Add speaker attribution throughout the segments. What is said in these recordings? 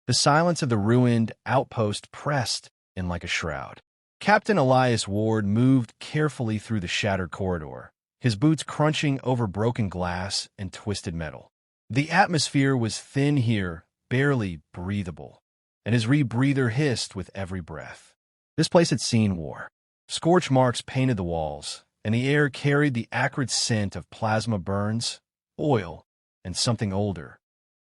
Speaker 1: The silence of the ruined outpost pressed in like a shroud. Captain Elias Ward moved carefully through the shattered corridor, his boots crunching over broken glass and twisted metal. The atmosphere was thin here, barely breathable, and his rebreather hissed with every breath. This place had seen war. Scorch marks painted the walls, and the air carried the acrid scent of plasma burns, oil, and something older,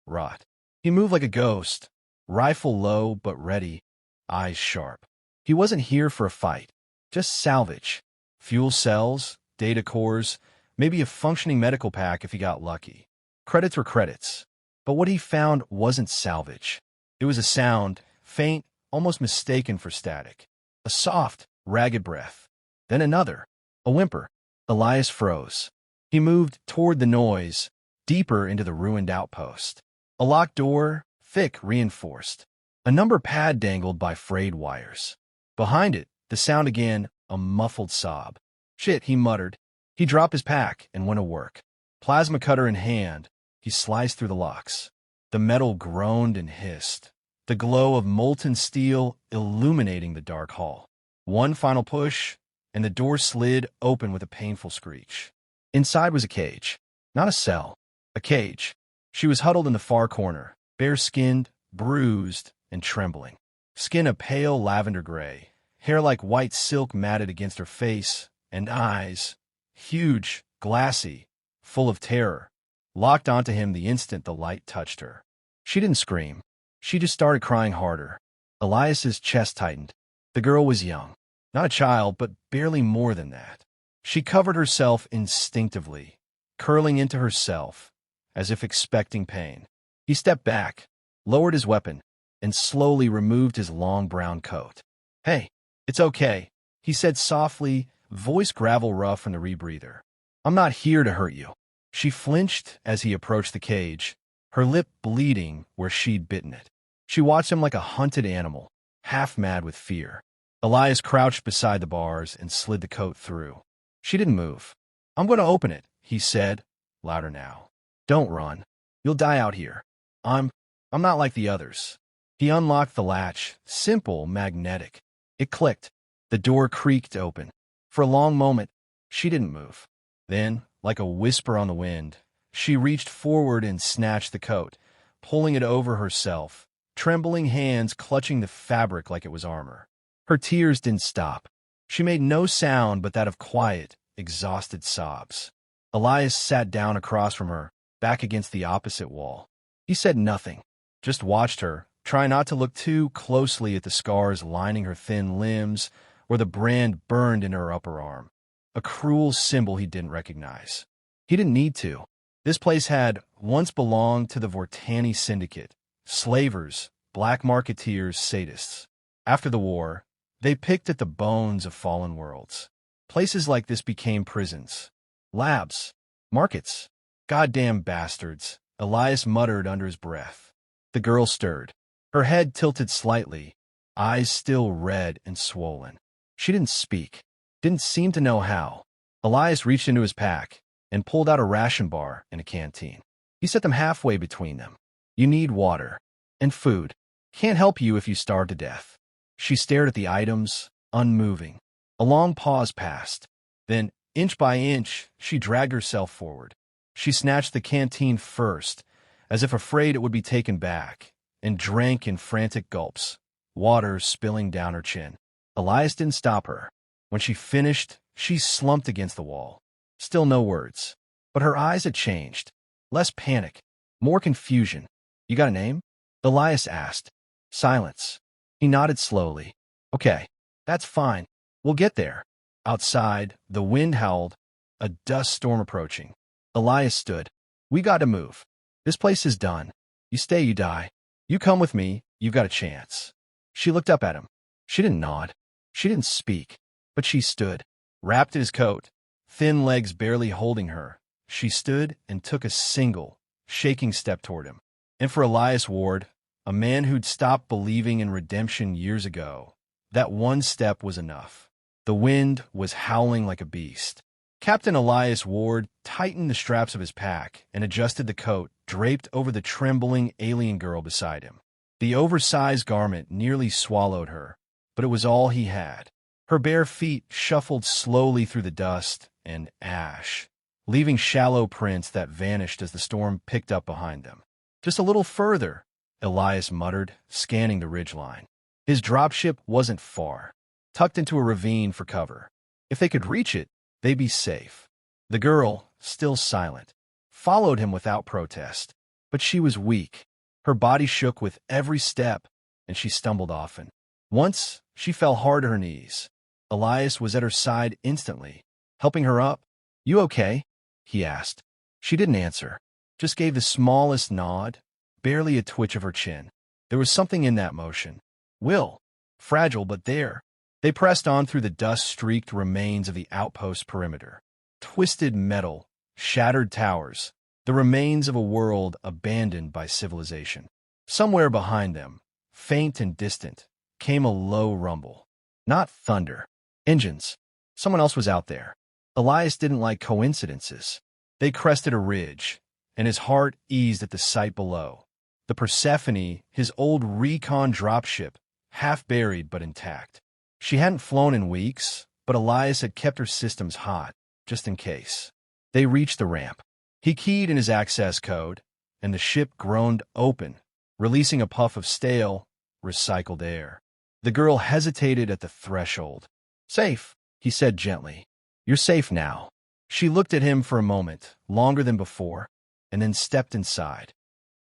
Speaker 1: rot. He moved like a ghost, rifle low but ready, eyes sharp. He wasn't here for a fight, just salvage. Fuel cells, data cores, maybe a functioning medical pack if he got lucky. Credits were credits. But what he found wasn't salvage. It was a sound, faint, almost mistaken for static. A soft, ragged breath. Then another. A whimper. Elias froze. He moved toward the noise, deeper into the ruined outpost. A locked door, thick, reinforced. A number pad dangled by frayed wires. Behind it, the sound again, a muffled sob. Shit, he muttered. He dropped his pack and went to work. Plasma cutter in hand, he sliced through the locks. The metal groaned and hissed, the glow of molten steel illuminating the dark hall. One final push, and the door slid open with a painful screech. Inside was a cage. Not a cell. A cage. She was huddled in the far corner, bare-skinned, bruised, and trembling. Skin a pale lavender gray, hair like white silk matted against her face, and eyes, huge, glassy, full of terror, locked onto him the instant the light touched her. She didn't scream. She just started crying harder. Elias's chest tightened. The girl was young. Not a child, but barely more than that. She covered herself instinctively, curling into herself, as if expecting pain. He stepped back, lowered his weapon, and slowly removed his long brown coat. "Hey, it's okay," he said softly, voice gravel rough from the rebreather. "I'm not here to hurt you." She flinched as he approached the cage, her lip bleeding where she'd bitten it. She watched him like a hunted animal, half mad with fear. Elias crouched beside the bars and slid the coat through. She didn't move. "I'm going to open it," he said, louder now. "Don't run. You'll die out here. I'm not like the others." He unlocked the latch, simple, magnetic. It clicked. The door creaked open. For a long moment, she didn't move. Then, like a whisper on the wind, she reached forward and snatched the coat, pulling it over herself, trembling hands clutching the fabric like it was armor. Her tears didn't stop. She made no sound but that of quiet, exhausted sobs. Elias sat down across from her, back against the opposite wall. He said nothing, just watched her, trying not to look too closely at the scars lining her thin limbs where the brand burned in her upper arm. A cruel symbol he didn't recognize. He didn't need to. This place had once belonged to the Vortani Syndicate, slavers, black marketeers, sadists. After the war, they picked at the bones of fallen worlds. Places like this became prisons, labs, markets. "Goddamn bastards," Elias muttered under his breath. The girl stirred. Her head tilted slightly, eyes still red and swollen. She didn't speak, didn't seem to know how. Elias reached into his pack and pulled out a ration bar and a canteen. He set them halfway between them. "You need water and food. Can't help you if you starve to death." She stared at the items, unmoving. A long pause passed. Then, inch by inch, she dragged herself forward. She snatched the canteen first, as if afraid it would be taken back, and drank in frantic gulps, water spilling down her chin. Elias didn't stop her. When she finished, she slumped against the wall. Still no words. But her eyes had changed. Less panic, more confusion. "You got a name?" Elias asked. Silence. He nodded slowly. "Okay, that's fine. We'll get there." Outside, the wind howled, a dust storm approaching. Elias stood. "We got to move. This place is done. You stay, you die. You come with me, you've got a chance." She looked up at him. She didn't nod. She didn't speak. But she stood, wrapped in his coat, thin legs barely holding her. She stood and took a single, shaking step toward him. And for Elias Ward, a man who'd stopped believing in redemption years ago, that one step was enough. The wind was howling like a beast. Captain Elias Ward tightened the straps of his pack and adjusted the coat draped over the trembling alien girl beside him. The oversized garment nearly swallowed her, but it was all he had. Her bare feet shuffled slowly through the dust and ash, leaving shallow prints that vanished as the storm picked up behind them. Just a little further, Elias muttered, scanning the ridgeline. His dropship wasn't far, tucked into a ravine for cover. If they could reach it, they'd be safe. The girl, still silent, followed him without protest. But she was weak. Her body shook with every step, and she stumbled often. Once, she fell hard to her knees. Elias was at her side instantly, helping her up. "You okay?" he asked. She didn't answer, just gave the smallest nod, barely a twitch of her chin. There was something in that motion. Will, fragile but there. They pressed on through the dust-streaked remains of the outpost perimeter. Twisted metal, shattered towers, the remains of a world abandoned by civilization. Somewhere behind them, faint and distant, came a low rumble. Not thunder. Engines. Someone else was out there. Elias didn't like coincidences. They crested a ridge, and his heart eased at the sight below. The Persephone, his old recon dropship, half buried but intact. She hadn't flown in weeks, but Elias had kept her systems hot, just in case. They reached the ramp. He keyed in his access code, and the ship groaned open, releasing a puff of stale, recycled air. The girl hesitated at the threshold. "Safe," he said gently. "You're safe now." She looked at him for a moment, longer than before, and then stepped inside.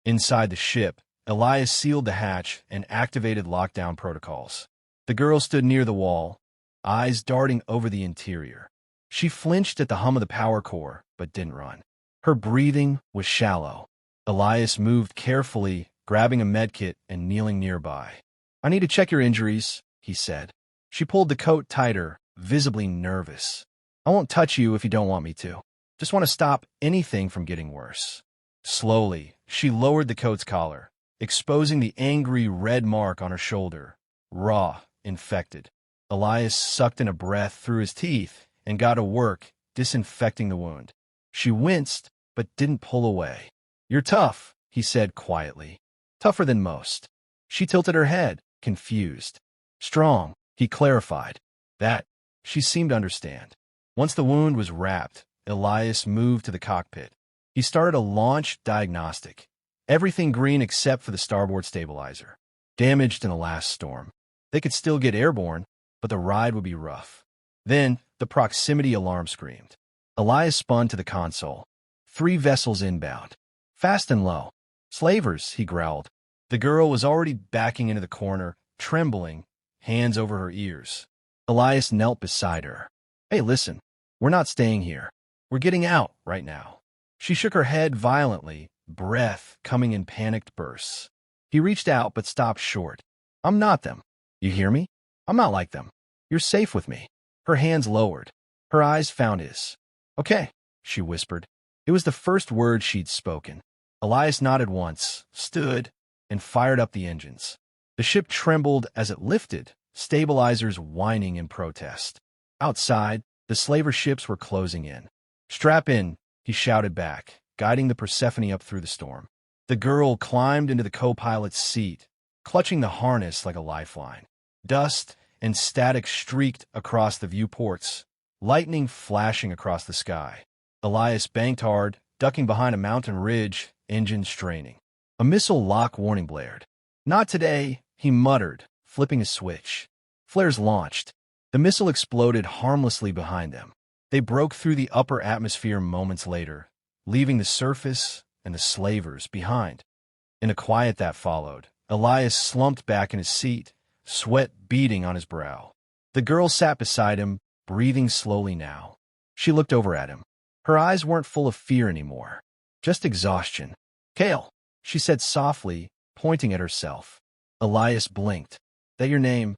Speaker 1: Inside the ship, Elias sealed the hatch and activated lockdown protocols. The girl stood near the wall, eyes darting over the interior. She flinched at the hum of the power core, but didn't run. Her breathing was shallow. Elias moved carefully, grabbing a medkit and kneeling nearby. "I need to check your injuries," he said. She pulled the coat tighter, visibly nervous. "I won't touch you if you don't want me to. Just want to stop anything from getting worse." Slowly, she lowered the coat's collar, exposing the angry red mark on her shoulder, raw, infected. Elias sucked in a breath through his teeth and got to work, disinfecting the wound. She winced, but didn't pull away. "You're tough," he said quietly. "Tougher than most." She tilted her head, confused. "Strong," he clarified. "That." She seemed to understand. Once the wound was wrapped, Elias moved to the cockpit. He started a launch diagnostic. Everything green except for the starboard stabilizer. Damaged in the last storm. They could still get airborne, but the ride would be rough. Then, the proximity alarm screamed. Elias spun to the console. 3 vessels inbound. Fast and low. "Slavers," he growled. The girl was already backing into the corner, trembling, hands over her ears. Elias knelt beside her. "Hey, listen, we're not staying here. We're getting out right now." She shook her head violently, breath coming in panicked bursts. He reached out but stopped short. "I'm not them. You hear me? I'm not like them. You're safe with me." Her hands lowered. Her eyes found his. "Okay," she whispered. It was the first word she'd spoken. Elias nodded once, stood, and fired up the engines. The ship trembled as it lifted, stabilizers whining in protest. Outside, the slaver ships were closing in. "Strap in," he shouted back, guiding the Persephone up through the storm. The girl climbed into the co-pilot's seat, clutching the harness like a lifeline. Dust and static streaked across the viewports, lightning flashing across the sky. Elias banked hard, ducking behind a mountain ridge, engine straining. A missile lock warning blared. "Not today," he muttered, flipping a switch. Flares launched. The missile exploded harmlessly behind them. They broke through the upper atmosphere moments later, leaving the surface and the slavers behind. In the quiet that followed, Elias slumped back in his seat, sweat beading on his brow. The girl sat beside him, breathing slowly now. She looked over at him. Her eyes weren't full of fear anymore, just exhaustion. "Kael," she said softly, pointing at herself. Elias blinked. "That your name?"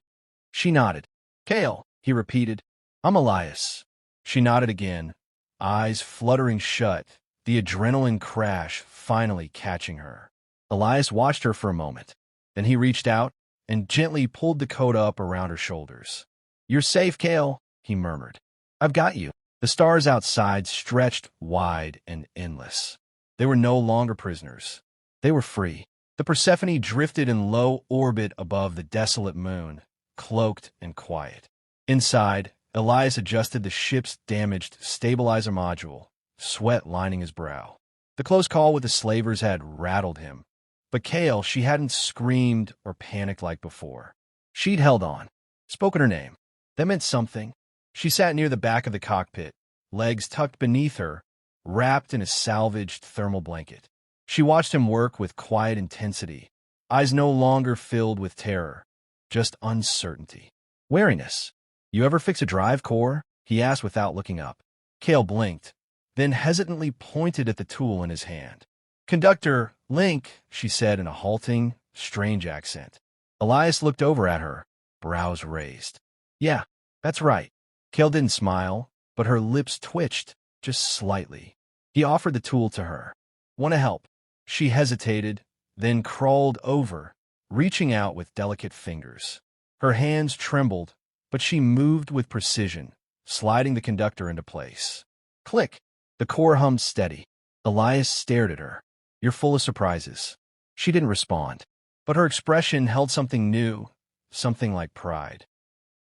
Speaker 1: She nodded. "Kael," he repeated. "I'm Elias." She nodded again, eyes fluttering shut, the adrenaline crash finally catching her. Elias watched her for a moment. Then he reached out and gently pulled the coat up around her shoulders. "You're safe, Kael," he murmured. "I've got you." The stars outside stretched wide and endless. They were no longer prisoners. They were free. The Persephone drifted in low orbit above the desolate moon, cloaked and quiet. Inside, Elias adjusted the ship's damaged stabilizer module, sweat lining his brow. The close call with the slavers had rattled him. But Kael, she hadn't screamed or panicked like before. She'd held on, spoken her name. That meant something. She sat near the back of the cockpit, legs tucked beneath her, wrapped in a salvaged thermal blanket. She watched him work with quiet intensity, eyes no longer filled with terror, just uncertainty. Wariness. "You ever fix a drive core?" he asked without looking up. Kael blinked, then hesitantly pointed at the tool in his hand. "Conductor, link," she said in a halting, strange accent. Elias looked over at her, brows raised. "Yeah, that's right." Kael didn't smile, but her lips twitched, just slightly. He offered the tool to her. "Want to help?" She hesitated, then crawled over, reaching out with delicate fingers. Her hands trembled, but she moved with precision, sliding the conductor into place. Click! The core hummed steady. Elias stared at her. "You're full of surprises." She didn't respond, but her expression held something new, something like pride.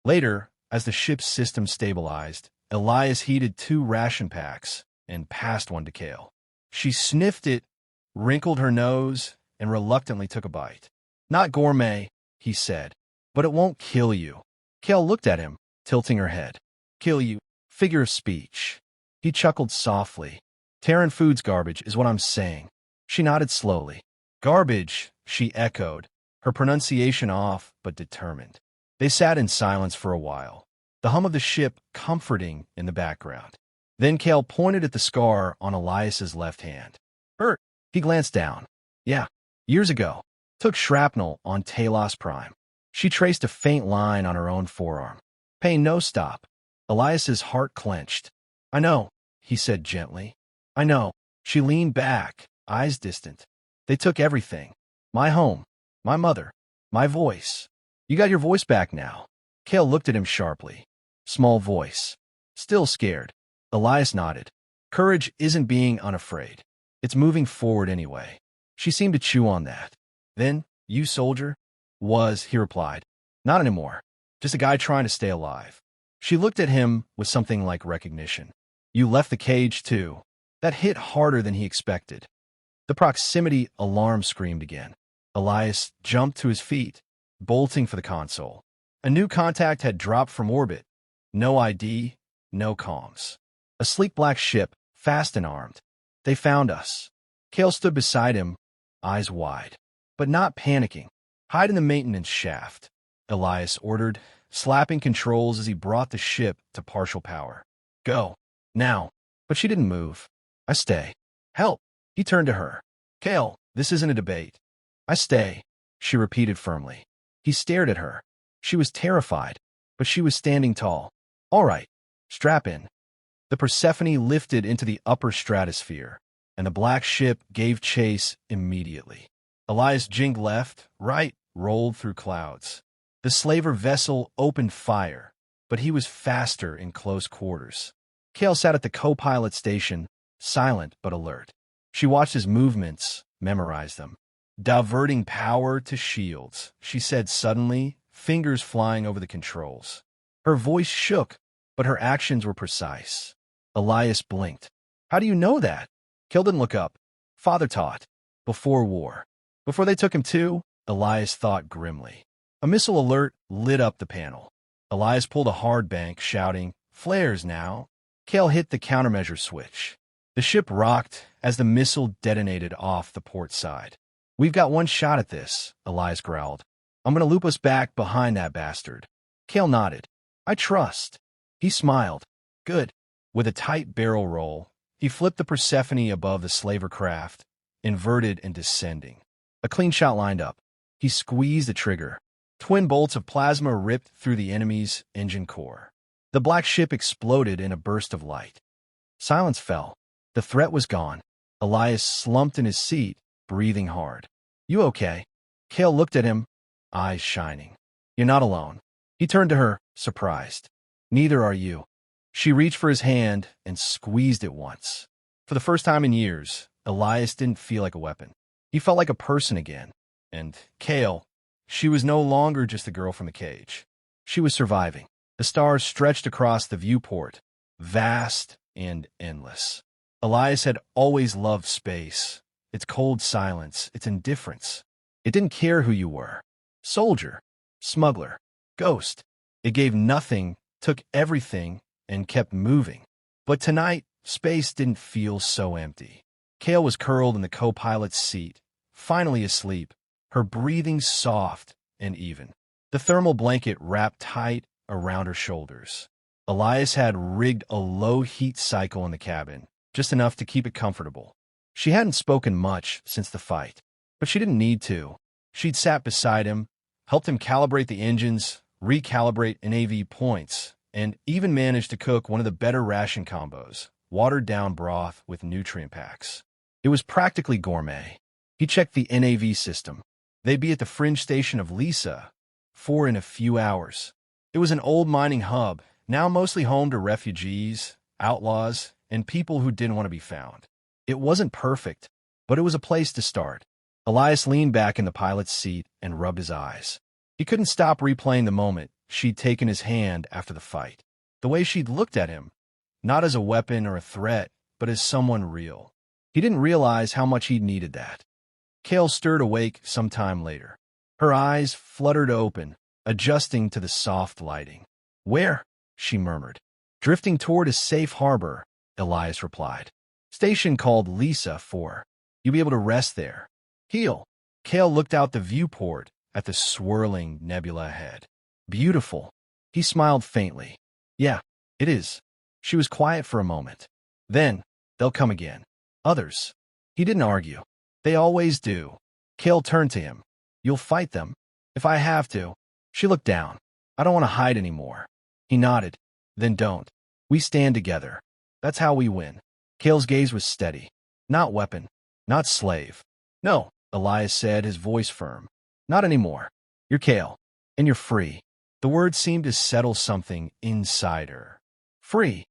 Speaker 1: Later, as the ship's system stabilized, Elias heated 2 ration packs and passed one to Kael. She sniffed it, wrinkled her nose, and reluctantly took a bite. "Not gourmet," he said, "but it won't kill you." Kael looked at him, tilting her head. "Kill you? Figure of speech." He chuckled softly. "Terran food's garbage is what I'm saying." She nodded slowly. "Garbage," she echoed, her pronunciation off but determined. They sat in silence for a while, the hum of the ship comforting in the background. Then Kael pointed at the scar on Elias's left hand. "Hurt." He glanced down. "Yeah, years ago. Took shrapnel on Talos Prime." She traced a faint line on her own forearm. "Pain no stop." Elias's heart clenched. "I know," he said gently. "I know." She leaned back, eyes distant. "They took everything. My home, my mother, my voice." "You got your voice back now." Kael looked at him sharply. Small voice. "Still scared." Elias nodded. "Courage isn't being unafraid. It's moving forward anyway." She seemed to chew on that. "Then, you soldier?" "Was," he replied. "Not anymore. Just a guy trying to stay alive." She looked at him with something like recognition. "You left the cage, too." That hit harder than he expected. The proximity alarm screamed again. Elias jumped to his feet, bolting for the console. A new contact had dropped from orbit. No ID, no comms. A sleek black ship, fast and armed. "They found us." Kael stood beside him, eyes wide, but not panicking. "Hide in the maintenance shaft," Elias ordered, slapping controls as he brought the ship to partial power. "Go. Now." But she didn't move. "I stay." "Help." He turned to her. "Kael, this isn't a debate." "I stay," she repeated firmly. He stared at her. She was terrified, but she was standing tall. "All right. Strap in." The Persephone lifted into the upper stratosphere, and the black ship gave chase immediately. Elias jigged left, right, rolled through clouds. The slaver vessel opened fire, but he was faster in close quarters. Kael sat at the co-pilot station, silent but alert. She watched his movements, memorized them. "Diverting power to shields," she said suddenly, fingers flying over the controls. Her voice shook, but her actions were precise. Elias blinked. "How do you know that?" Kael didn't look up. "Father taught. Before war." Before they took him too, Elias thought grimly. A missile alert lit up the panel. Elias pulled a hard bank, shouting, "Flares now." Kael hit the countermeasure switch. The ship rocked as the missile detonated off the port side. "We've got one shot at this," Elias growled. "I'm going to loop us back behind that bastard." Kael nodded. "I trust." He smiled. "Good." With a tight barrel roll, he flipped the Persephone above the slaver craft, inverted and descending. A clean shot lined up. He squeezed the trigger. Twin bolts of plasma ripped through the enemy's engine core. The black ship exploded in a burst of light. Silence fell. The threat was gone. Elias slumped in his seat, breathing hard. "You okay?" Kael looked at him, eyes shining. "You're not alone." He turned to her, surprised. "Neither are you." She reached for his hand and squeezed it once. For the first time in years, Elias didn't feel like a weapon. He felt like a person again, And Kael, she was no longer just a girl from the cage. She was surviving. The stars stretched across the viewport, vast and endless. Elias had always loved space, its cold silence, its indifference. It didn't care who you were. Soldier, smuggler, ghost. It gave nothing, took everything, and kept moving. But tonight, space didn't feel so empty. Kael was curled in the co-pilot's seat, finally asleep, her breathing soft and even. The thermal blanket wrapped tight around her shoulders. Elias had rigged a low heat cycle in the cabin, just enough to keep it comfortable. She hadn't spoken much since the fight, but she didn't need to. She'd sat beside him, helped him calibrate the engines, recalibrate NAV points, and even managed to cook one of the better ration combos, watered-down broth with nutrient packs. It was practically gourmet. He checked the NAV system. They'd be at the fringe station of Lisa, 4 in a few hours. It was an old mining hub, now mostly home to refugees, outlaws, and people who didn't want to be found. It wasn't perfect, but it was a place to start. Elias leaned back in the pilot's seat and rubbed his eyes. He couldn't stop replaying the moment she'd taken his hand after the fight. The way she'd looked at him, not as a weapon or a threat, but as someone real. He didn't realize how much he'd needed that. Kael stirred awake some time later. Her eyes fluttered open, adjusting to the soft lighting. "Where?" she murmured. "Drifting toward a safe harbor," Elias replied. "Station called Lisa 4. You'll be able to rest there. Heal." Kael looked out the viewport at the swirling nebula ahead. "Beautiful." He smiled faintly. "Yeah, it is." She was quiet for a moment. "Then, they'll come again. Others." He didn't argue. "They always do." Kael turned to him. "You'll fight them?" "If I have to." She looked down. "I don't want to hide anymore." He nodded. "Then don't. We stand together. That's how we win." Kael's gaze was steady. "Not weapon. Not slave." "No," Elias said, his voice firm. "Not anymore. You're Kael, and you're free." The words seemed to settle something inside her. Free.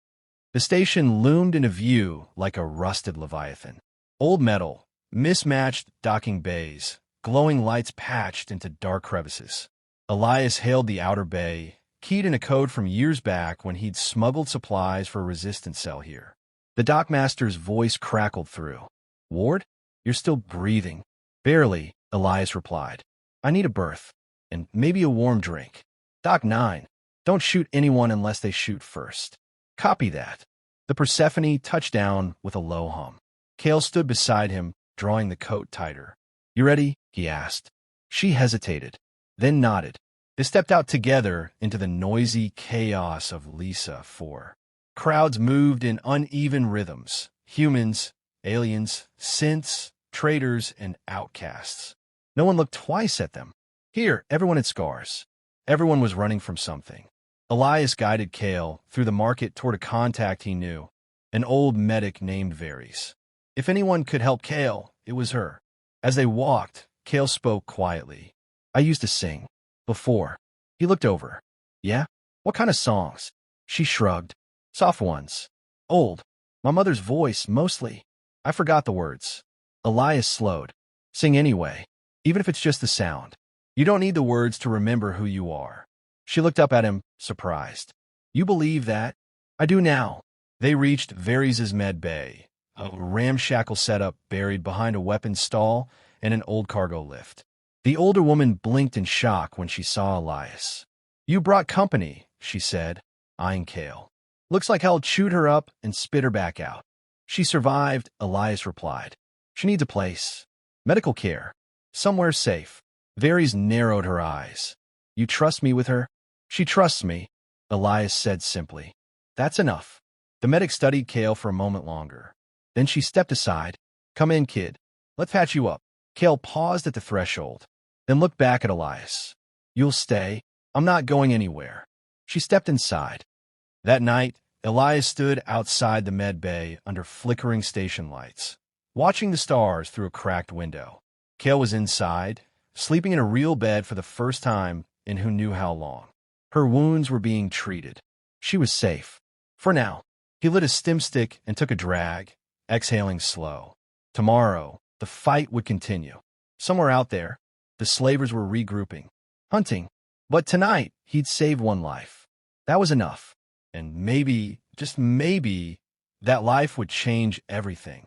Speaker 1: The station loomed into view like a rusted leviathan. Old metal, mismatched docking bays, glowing lights patched into dark crevices. Elias hailed the outer bay, keyed in a code from years back when he'd smuggled supplies for a resistance cell here. The dockmaster's voice crackled through. "Ward, you're still breathing." "Barely," Elias replied. "I need a berth, and maybe a warm drink." "Dock 9. Don't shoot anyone unless they shoot first." "Copy that." The Persephone touched down with a low hum. Kael stood beside him, drawing the coat tighter. "You ready?" he asked. She hesitated, then nodded. They stepped out together into the noisy chaos of Lisa 4. Crowds moved in uneven rhythms. Humans, aliens, synths, traitors, and outcasts. No one looked twice at them. Here, everyone had scars. Everyone was running from something. Elias guided Kael through the market toward a contact he knew, an old medic named Varys. If anyone could help Kael, it was her. As they walked, Kael spoke quietly. "I used to sing. Before." He looked over. "Yeah? What kind of songs?" She shrugged. "Soft ones. Old. My mother's voice, mostly. I forgot the words." Elias slowed. "Sing anyway, even if it's just the sound. You don't need the words to remember who you are." She looked up at him, surprised. "You believe that?" "I do now." They reached Varys' med bay, a ramshackle setup buried behind a weapons stall and an old cargo lift. The older woman blinked in shock when she saw Elias. "You brought company," she said, eyeing Kael. "Looks like hell chewed her up and spit her back out." "She survived," Elias replied. "She needs a place. Medical care. Somewhere safe." Varys narrowed her eyes. "You trust me with her?" "She trusts me," Elias said simply. "That's enough." The medic studied Kael for a moment longer. Then she stepped aside. "Come in, kid. Let's patch you up." Kael paused at the threshold, then looked back at Elias. "You'll stay?" "I'm not going anywhere." She stepped inside. That night, Elias stood outside the med bay under flickering station lights, watching the stars through a cracked window. Kael was inside, sleeping in a real bed for the first time in who knew how long. Her wounds were being treated. She was safe. For now. He lit a stim stick and took a drag, exhaling slow. Tomorrow, the fight would continue. Somewhere out there, The slavers were regrouping, hunting. But tonight, he'd save one life. That was enough. And maybe, just maybe, that life would change everything.